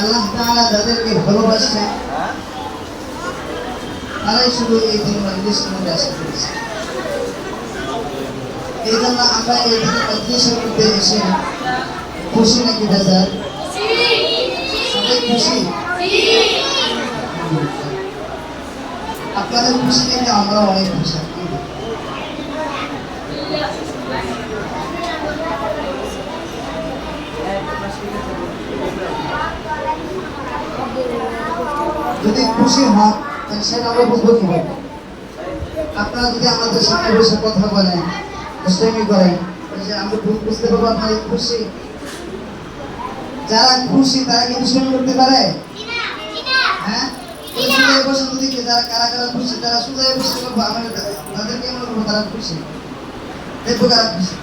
আল্লাহ তাআলা যাদেরকে ভালোবাসেন তারাই শুধু এই দিন মজলিসের মধ্যে আসতে পেরেছে। এই জন্য আমরা এই দিন মজলিসের মধ্যে এসে খুশি নাকি বাজার? সবাই খুশি? আপনাদের খুশি দেখে আমরা অনেক খুশি। যদি খুশি হন তাহলে সেটা আমরা বুঝবো কিভাবে? আপনারা যদি আমাদের সামনে বসে কথা বলেন, দুষ্টামি করেন, আমরা বুঝতে পারবো আপনারা খুশি। যারা খুশি তারা কি দুষ্টামি করতে পারে? হ্যাঁ, বসে দিকে যারা কারা কারা খুশি তারা সুজায় বসতে পারবো। আমরা তাদেরকে মনে করবো তারা খুশি, দেখবো কারা খুশি।